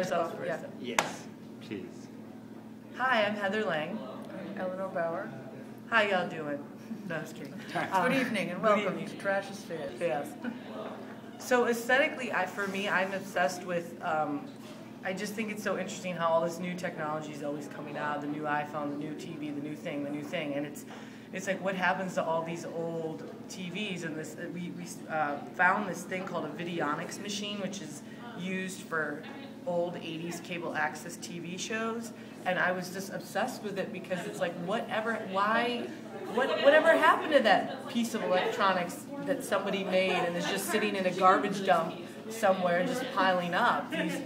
Yourself, yeah. Yes, please. Hi, I'm Heather Lang. I'm Eleanor Bauer. How y'all doing? No, I'm just kidding. Good evening and welcome to Trash is Fit. Yes. So aesthetically, I'm obsessed with, I just think it's so interesting how all this new technology is always coming out, the new iPhone, the new TV, the new thing, and it's like what happens to all these old TVs, and this we found this thing called a videonics machine, which is used for old 80s cable access TV shows, and I was just obsessed with it because it's like whatever happened to that piece of electronics that somebody made and is just sitting in a garbage dump somewhere just piling up. These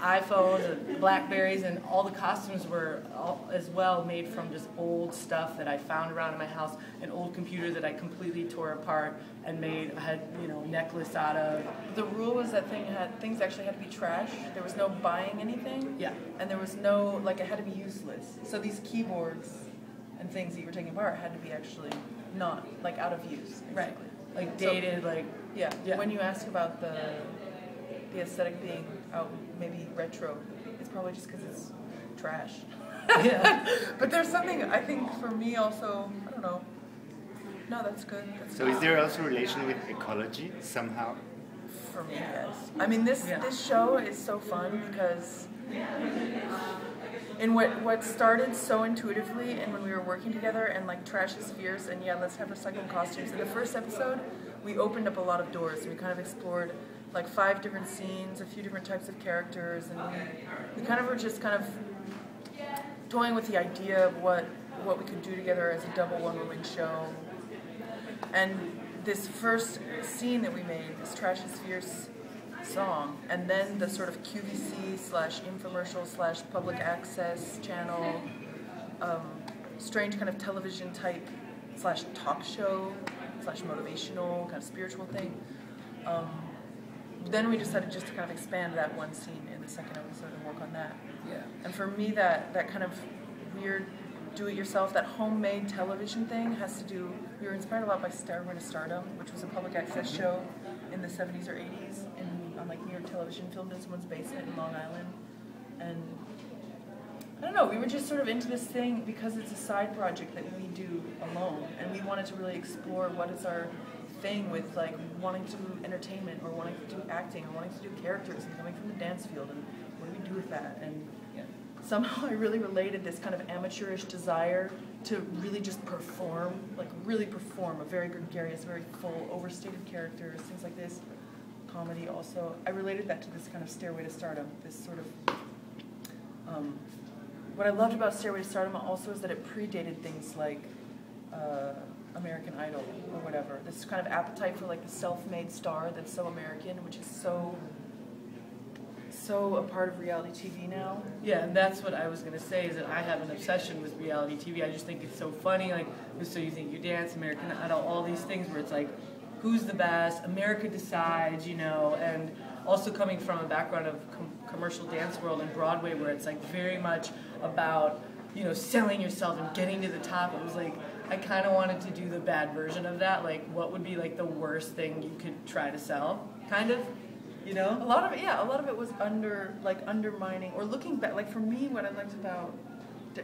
iPhones and Blackberries and all the costumes were as well made from just old stuff that I found around in my house, an old computer that I completely tore apart and had necklace out of. The rule was that things actually had to be trash. There was no buying anything. Yeah. And there was no, it had to be useless. So these keyboards and things that you were taking apart had to be actually not, out of use. Right. Dated, Yeah. When you ask about the aesthetic being maybe retro, it's probably just because it's trash. Yeah. But there's something, I think, for me also, I don't know. No, that's good. So is there also a relation with ecology somehow? For me, yes. I mean, this show is so fun because in what started so intuitively and when we were working together and trash is fierce and let's have recycled costumes. In the first episode, we opened up a lot of doors. We kind of explored 5 different scenes, a few different types of characters, and we kind of were just toying with the idea of what we could do together as a double one-woman show. And this first scene that we made, this Trash is Fierce song, and then the sort of QVC/infomercial/ public access channel, strange kind of television type / talk show / motivational kind of spiritual thing. Then we decided just to kind of expand that one scene in the second episode and work on that. Yeah. And for me, that kind of weird do-it-yourself, that homemade television thing has to do, we were inspired a lot by Stairway to Stardom, which was a public access show in the 70s or 80s on New York television, filmed in someone's basement in Long Island. And I don't know, we were just sort of into this thing because it's a side project that we do alone, and we wanted to really explore what is our thing with wanting to do entertainment or wanting to do acting or wanting to do characters and coming from the dance field, and what do we do with that? And somehow I really related this kind of amateurish desire to really just perform, really perform a very gregarious, very full, overstated characters, things like this. Comedy also. I related that to this kind of Stairway to Stardom, this sort of what I loved about Stairway to Stardom also is that it predated things like American Idol or whatever. This kind of appetite for the self-made star that's so American, which is so a part of reality TV now. Yeah, and that's what I was going to say, is that I have an obsession with reality TV. I just think it's so funny, So You Think You Dance, American Idol, all these things where it's who's the best, America decides, and also coming from a background of commercial dance world and Broadway where it's very much about, selling yourself and getting to the top. It was I kind of wanted to do the bad version of that, what would be the worst thing you could try to sell, kind of. A lot of it was undermining or looking back. For me, what I liked about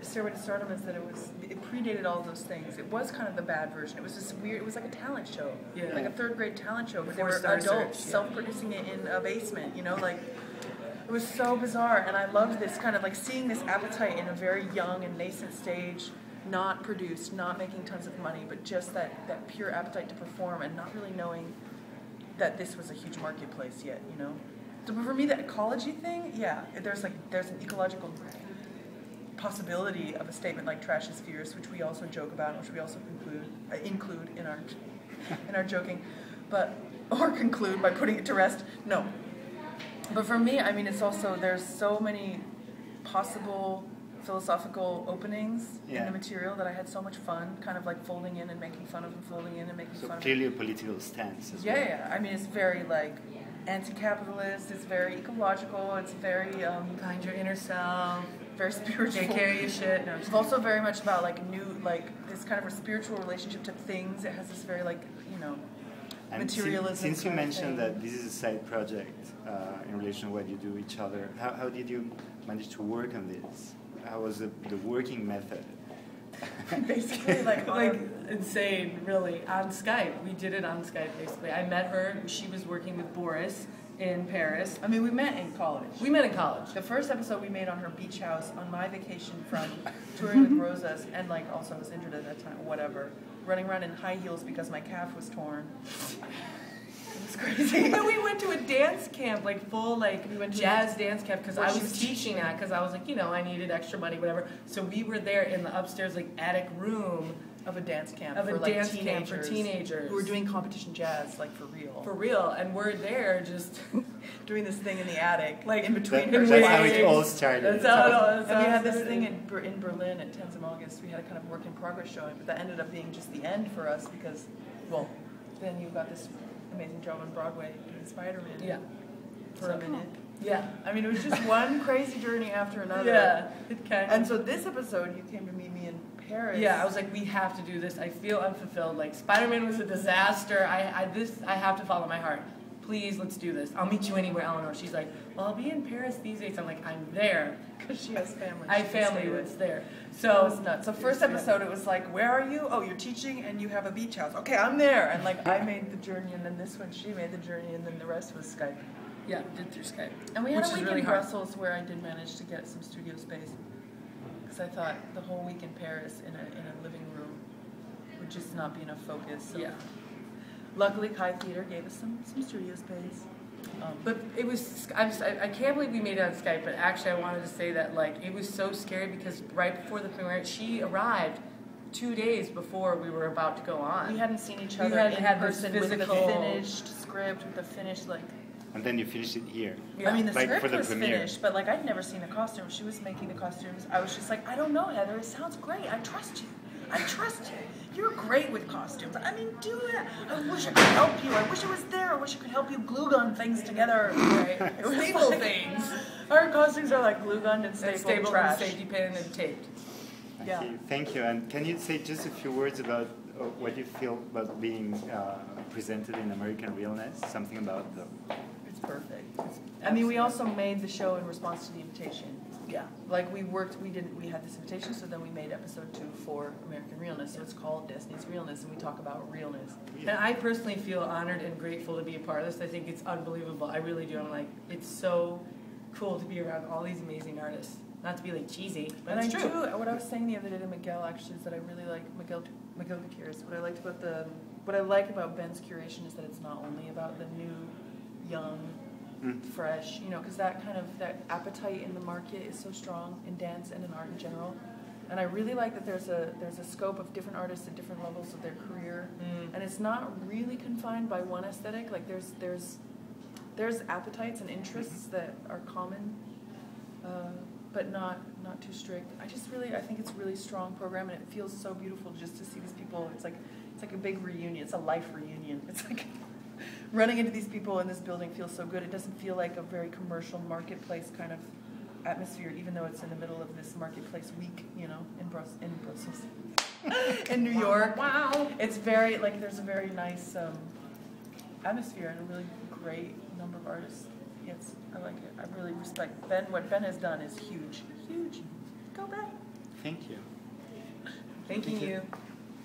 Stairway to Stardom is that it predated all of those things. It was kind of the bad version. It was just weird. It was like a talent show, a third-grade talent show, but they were adults self-producing it in a basement. It was so bizarre, and I loved this kind of seeing this appetite in a very young and nascent stage, not produced, not making tons of money, but just that pure appetite to perform and not really knowing that this was a huge marketplace yet, So for me, the ecology thing, there's an ecological possibility of a statement like Trash is Fierce, which we also joke about, which we also include in our joking, or conclude by putting it to rest. No. But for me, it's also, there's so many possible philosophical openings in the material that I had so much fun kind of folding in and making fun of and folding in and making fun of. So clearly a political stance as well. Yeah. It's very anti-capitalist, it's very ecological, it's very find your inner self, very spiritual. Take care of your shit. No, it's also very much about this kind of a spiritual relationship to things. It has this very and materialism. Since you mentioned that this is a side project, in relation to what you do each other. How did you manage to work on this? How was the working method? Basically, like insane, really. On Skype, we did it on Skype. Basically, I met her. She was working with Boris in Paris. I mean, we met in college. We met in college. The first episode we made on her beach house on my vacation from touring with Rosas, and like also I was injured at that time, whatever. Running around in high heels because my calf was torn. It was crazy. And then we went to a dance camp, like full like we went to jazz dance camp, because I was teaching that, because I was like, you know, I needed extra money, whatever. So we were there in the upstairs like attic room of a dance camp of for a like dance camp for teenagers who were doing competition jazz, like for real. For real, and we're there just doing this thing in the attic, like in between. That's how it all started. That's how it all started. And we had this thing in Berlin at 10th of August. We had a kind of work in progress showing, but that ended up being just the end for us because, well, then you got this amazing job on Broadway doing Spider-Man. Yeah. For a minute. Yeah. I mean, it was just one crazy journey after another. Yeah. It kind of. And so this episode, you came to meet me in Paris. Yeah, I was like, we have to do this. I feel unfulfilled. Like, Spider-Man was a disaster. I have to follow my heart. Please, let's do this. I'll meet you anywhere, Eleanor. She's like, well, I'll be in Paris these days. I'm like, I'm there. Because she has family. I have family that's there. So it was nuts. So first episode, it was like, where are you? Oh, you're teaching and you have a beach house. Okay, I'm there. And like, I made the journey, and then this one, she made the journey, and then the rest was Skype. Yeah, did through Skype. And we had Which a week really in hard. Brussels where I did manage to get some studio space. Because I thought the whole week in Paris in a living room would just not be enough focus. So Yeah. Luckily, Kai Theater gave us some studio space. But it was, I can't believe we made it on Skype, but actually I wanted to say that, like, it was so scary because right before the premiere, she arrived 2 days before we were about to go on. We hadn't seen each We other hadn't in had this person with the physical- finished script, with the finished, like... And then you finished it here. Yeah. I mean, the Like script for the was premiere. finished, but like I'd never seen a costume. She was making the costumes. I was just like, I don't know, Heather. It sounds great. I trust you. I trust you. You're great with costumes. I mean, do it. I wish I could help you. I wish it was there. I wish I could help you glue gun things together. Right? It was Staple like, things. Our costumes are like glue gunned and stapled, Stapled trash. and safety pin and taped. Yeah. Thank you. And can you say just a few words about what you feel about being presented in American Realness? Something about the... It's perfect. I mean, we also made the show in response to the invitation. Yeah. Like we had this invitation, so then we made episode 2 for American Realness. So it's called Destiny's Realness, and we talk about realness. And I personally feel honored and grateful to be a part of this. I think it's unbelievable. I really do. I'm like, it's so cool to be around all these amazing artists. Not to be like cheesy, but And it's I true. do. What I was saying the other day to Miguel actually is that I really like Miguel Gutierrez. What I like about Ben's curation is that it's not only about the new, young, fresh, you know, because that appetite in the market is so strong in dance and in art in general. And I really like that there's a scope of different artists at different levels of their career, and it's not really confined by one aesthetic. Like there's appetites and interests that are common, but not too strict. I think it's a really strong program, and it feels so beautiful just to see these people. It's like a big reunion. It's a life reunion. It's like running into these people in this building feels so good. It doesn't feel like a very commercial marketplace kind of atmosphere, even though it's in the middle of this marketplace week, you know, in Brussels, in New York. Wow. It's very, like, there's a very nice atmosphere and a really great number of artists. Yes, I like it. I really respect Ben. What Ben has done is huge. Huge. Go Ben. Thank you. Thanking you.